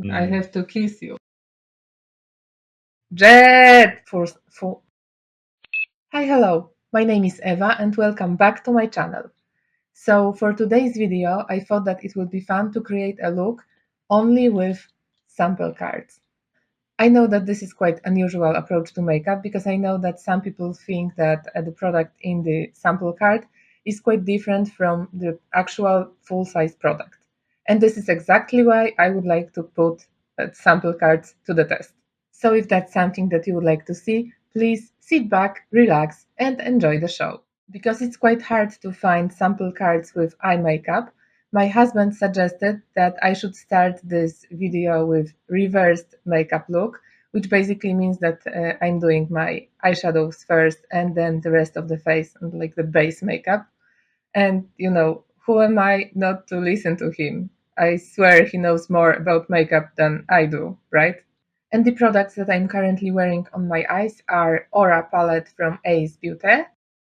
I have to kiss you. Jet! Hi, hello. My name is Eva and welcome back to my channel. So for today's video, I thought that it would be fun to create a look only with sample cards. I know that this is quite unusual approach to makeup because I know that some people think that the product in the sample card is quite different from the actual full-size product. And this is exactly why I would like to put sample cards to the test. So if that's something that you would like to see, please sit back, relax, and enjoy the show. Because it's quite hard to find sample cards with eye makeup, my husband suggested that I should start this video with reversed makeup look, which basically means that I'm doing my eyeshadows first and then the rest of the face and like the base makeup. And who am I not to listen to him? I swear he knows more about makeup than I do, right? And the products that I'm currently wearing on my eyes are Aura palette from Ace Beauty,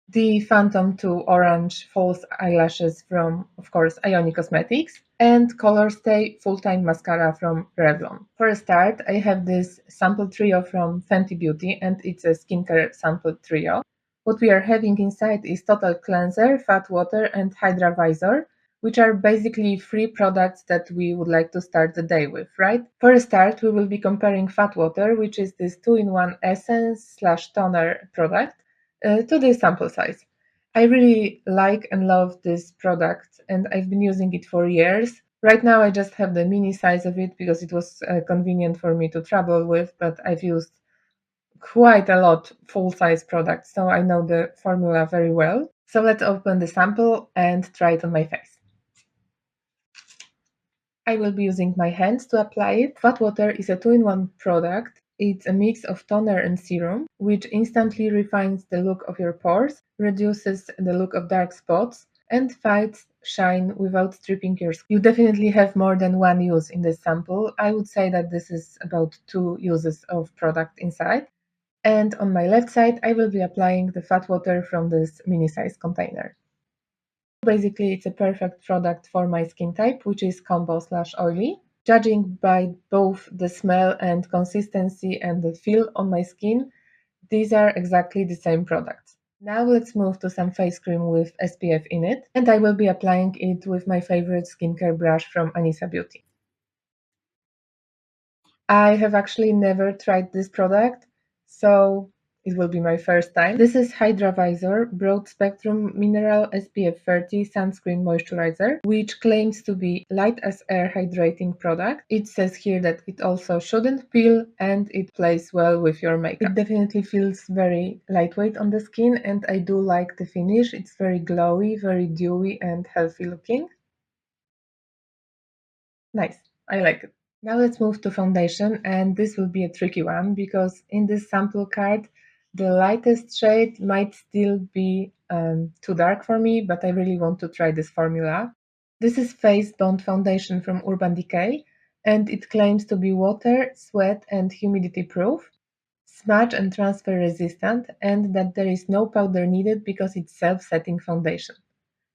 the Phantom 2 Orange false eyelashes from, of course, Ioni Cosmetics, and Color Stay Full-Time Mascara from Revlon. For a start, I have this sample trio from Fenty Beauty, and it's a skincare sample trio. What we are having inside is Total Cleanser, Fat Water, and Hydra Visor, which are basically three products that we would like to start the day with, right? For a start, we will be comparing Fat Water, which is this 2-in-1 essence/toner product, to the sample size. I really like and love this product, and I've been using it for years. Right now, I just have the mini size of it because it was convenient for me to travel with, but I've used quite a lot full-size products, so I know the formula very well. So let's open the sample and try it on my face. I will be using my hands to apply it. Fat Water is a 2-in-1 product. It's a mix of toner and serum, which instantly refines the look of your pores, reduces the look of dark spots, and fights shine without stripping your skin. You definitely have more than one use in this sample. I would say that this is about 2 uses of product inside. And on my left side, I will be applying the Fat Water from this mini size container. Basically, it's a perfect product for my skin type, which is combo/oily. Judging by both the smell and consistency and the feel on my skin, these are exactly the same products. Now let's move to some face cream with SPF in it, and I will be applying it with my favorite skincare brush from Anissa Beauty. I have actually never tried this product, so it will be my first time. This is Hydra Visor Broad Spectrum Mineral SPF 30 Sunscreen Moisturizer, which claims to be light as air hydrating product. It says here that it also shouldn't peel and it plays well with your makeup. It definitely feels very lightweight on the skin, and I do like the finish. It's very glowy, very dewy and healthy looking. Nice, I like it. Now let's move to foundation, and this will be a tricky one because in this sample card, the lightest shade might still be too dark for me, but I really want to try this formula. This is Face Bond Foundation from Urban Decay, and it claims to be water, sweat, and humidity proof, smudge and transfer resistant, and that there is no powder needed because it's self-setting foundation.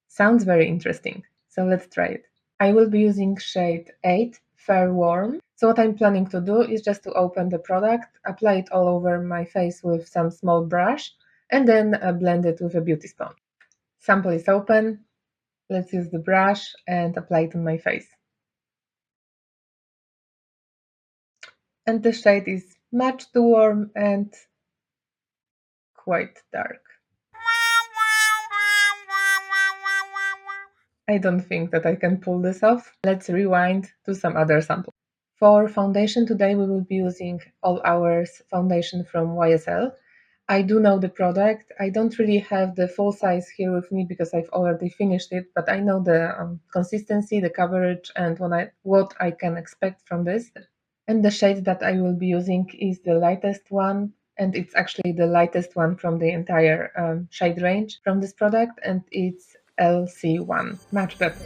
Sounds very interesting, so let's try it. I will be using shade 8, Fair Warm. So what I'm planning to do is just to open the product, apply it all over my face with some small brush, and then blend it with a beauty sponge. Sample is open. Let's use the brush and apply it on my face. And the shade is much too warm and quite dark. I don't think that I can pull this off. Let's rewind to some other sample. For foundation today, we will be using All Hours foundation from YSL. I do know the product. I don't really have the full size here with me because I've already finished it, but I know the consistency, the coverage, and what I can expect from this. And the shade that I will be using is the lightest one, and it's actually the lightest one from the entire shade range from this product, and it's LC1, much better.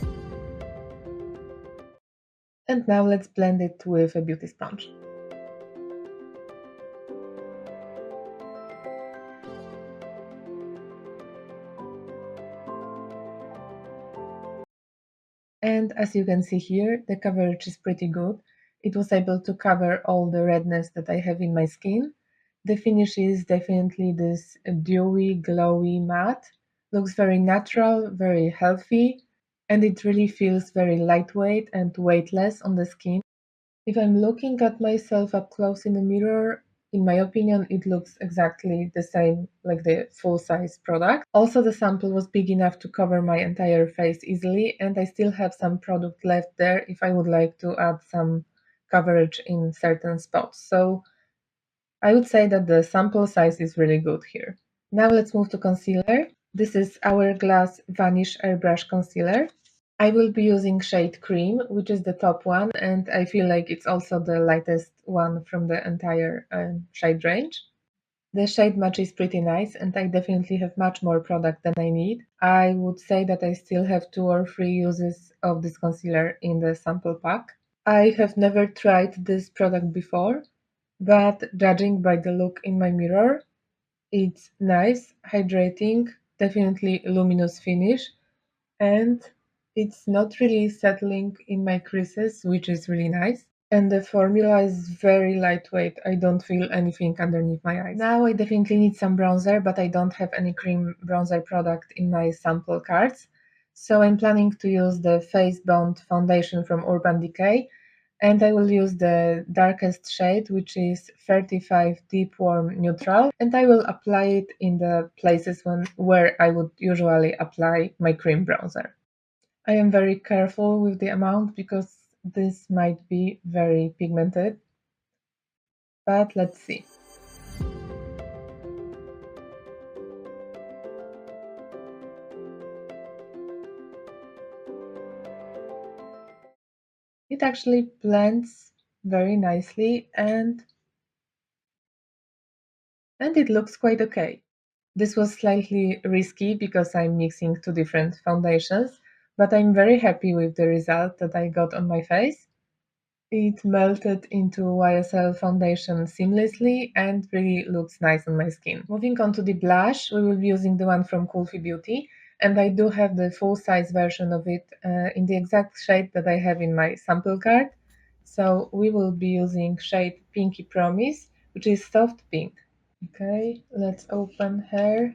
And now let's blend it with a beauty sponge. And as you can see here, the coverage is pretty good. It was able to cover all the redness that I have in my skin. The finish is definitely this dewy, glowy matte. Looks very natural, very healthy, and it really feels very lightweight and weightless on the skin. If I'm looking at myself up close in the mirror, in my opinion, it looks exactly the same like the full-size product. Also, the sample was big enough to cover my entire face easily, and I still have some product left there if I would like to add some coverage in certain spots. So I would say that the sample size is really good here. Now let's move to concealer. This is Hourglass Vanish Airbrush Concealer. I will be using shade Cream, which is the top one, and I feel like it's also the lightest one from the entire shade range. The shade match is pretty nice, and I definitely have much more product than I need. I would say that I still have 2 or 3 uses of this concealer in the sample pack. I have never tried this product before, but judging by the look in my mirror, it's nice, hydrating, definitely luminous finish, and it's not really settling in my creases, which is really nice. And the formula is very lightweight. I don't feel anything underneath my eyes. Now I definitely need some bronzer, but I don't have any cream bronzer product in my sample cards. So I'm planning to use the Face Bond foundation from Urban Decay, and I will use the darkest shade, which is 35 Deep Warm Neutral, and I will apply it in the places where I would usually apply my cream bronzer. I am very careful with the amount because this might be very pigmented, but let's see. It actually blends very nicely and it looks quite okay. This was slightly risky because I'm mixing 2 different foundations, but I'm very happy with the result that I got on my face. It melted into YSL foundation seamlessly and really looks nice on my skin. Moving on to the blush, we will be using the one from Kulfi Beauty, and I do have the full-size version of it in the exact shade that I have in my sample card. So we will be using shade Pinky Promise, which is soft pink. Okay, let's open her.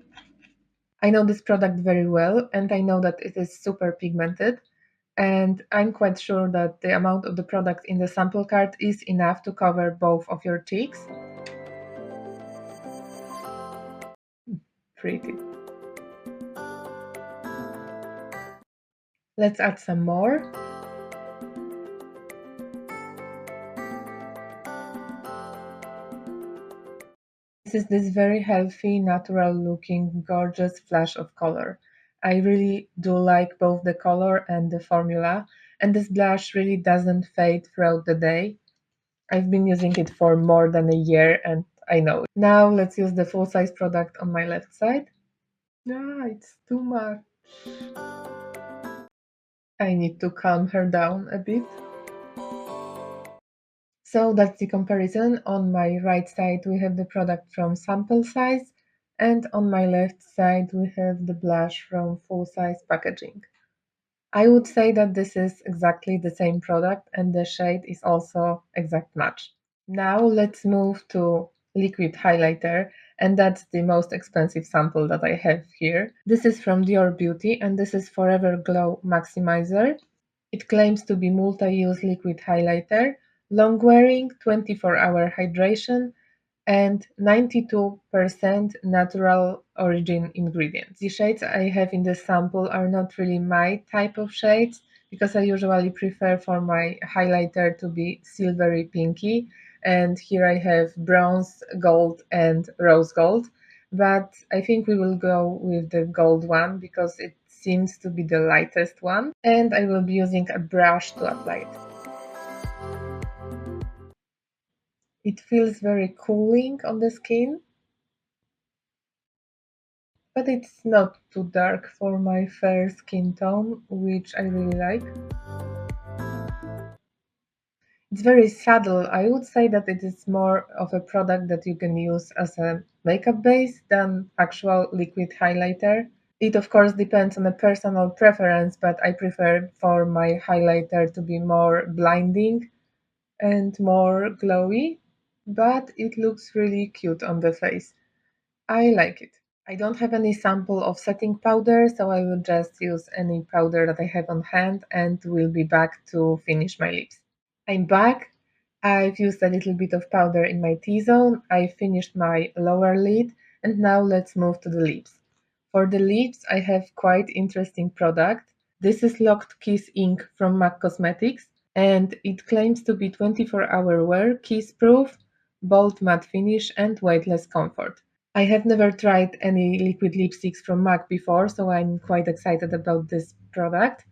I know this product very well, and I know that it is super pigmented, and I'm quite sure that the amount of the product in the sample card is enough to cover both of your cheeks. Pretty. Let's add some more. This is this very healthy, natural looking, gorgeous flash of color. I really do like both the color and the formula, and this blush really doesn't fade throughout the day. I've been using it for more than a year and I know it. Now let's use the full-size product on my left side. Ah, it's too much. I need to calm her down a bit. So that's the comparison. On my right side we have the product from sample size, and on my left side we have the blush from full-size packaging. I would say that this is exactly the same product and the shade is also exact match. Now let's move to liquid highlighter, and that's the most expensive sample that I have here. This is from Dior Beauty and this is Forever Glow Maximizer. It claims to be multi-use liquid highlighter, long-wearing, 24-hour hydration, and 92% natural origin ingredients. The shades I have in this sample are not really my type of shades because I usually prefer for my highlighter to be silvery pinky, and here I have bronze, gold and rose gold, but I think we will go with the gold one because it seems to be the lightest one, and I will be using a brush to apply it. It feels very cooling on the skin, but it's not too dark for my fair skin tone, which I really like. It's very subtle. I would say that it is more of a product that you can use as a makeup base than actual liquid highlighter. It of course depends on a personal preference, but I prefer for my highlighter to be more blinding and more glowy, but it looks really cute on the face. I like it. I don't have any sample of setting powder, so I will just use any powder that I have on hand and will be back to finish my lips. I'm back. I've used a little bit of powder in my T-zone. I finished my lower lid, and now let's move to the lips. For the lips, I have quite interesting product. This is Locked Kiss ink from MAC Cosmetics, and it claims to be 24-hour wear, kiss proof, bold matte finish, and weightless comfort. I have never tried any liquid lipsticks from MAC before, so I'm quite excited about this product.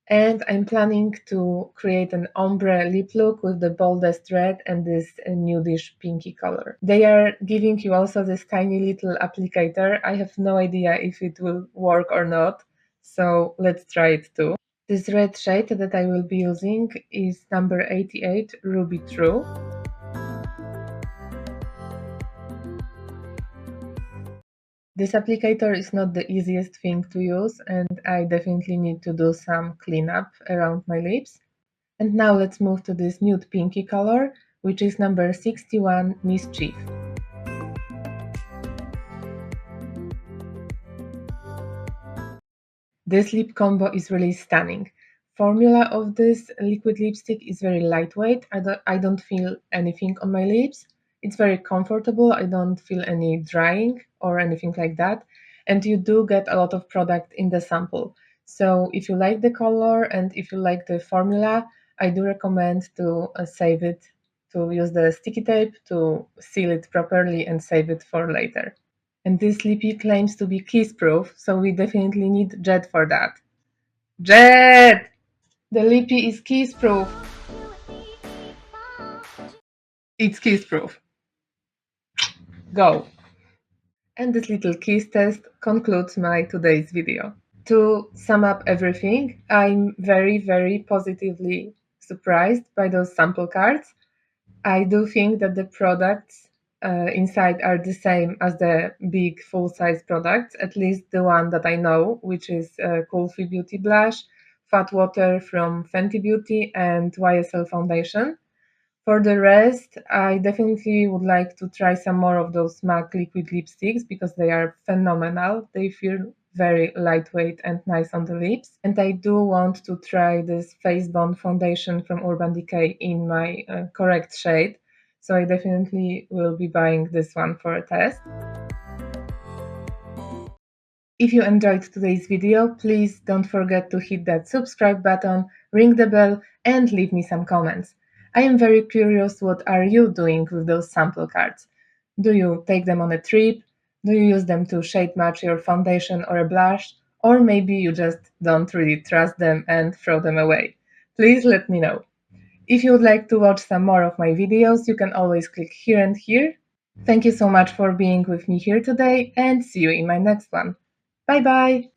And I'm planning to create an ombre lip look with the boldest red and this nudish pinky color. They are giving you also this tiny little applicator. I have no idea if it will work or not, so let's try it too. This red shade that I will be using is number 88, Ruby True. This applicator is not the easiest thing to use, and I definitely need to do some cleanup around my lips. And now let's move to this nude pinky color, which is number 61, Mischief. This lip combo is really stunning. Formula of this liquid lipstick is very lightweight. I don't feel anything on my lips. It's very comfortable. I don't feel any drying or anything like that. And you do get a lot of product in the sample. So if you like the color and if you like the formula, I do recommend to save it, to use the sticky tape to seal it properly and save it for later. And this lippy claims to be kiss-proof, so we definitely need Jet for that. Jet! The lippy is kiss-proof. It's kiss-proof. Go! And this little kiss test concludes my today's video. To sum up everything, I'm very, very positively surprised by those sample cards. I do think that the products inside are the same as the big full-size products, at least the one that I know, which is Coolfy Beauty Blush, Fat Water from Fenty Beauty, and YSL Foundation. For the rest, I definitely would like to try some more of those MAC liquid lipsticks because they are phenomenal. They feel very lightweight and nice on the lips. And I do want to try this Face Bond foundation from Urban Decay in my correct shade. So I definitely will be buying this one for a test. If you enjoyed today's video, please don't forget to hit that subscribe button, ring the bell, and leave me some comments. I am very curious, what are you doing with those sample cards? Do you take them on a trip? Do you use them to shade match your foundation or a blush? Or maybe you just don't really trust them and throw them away? Please let me know. If you would like to watch some more of my videos, you can always click here and here. Thank you so much for being with me here today, and see you in my next one. Bye bye!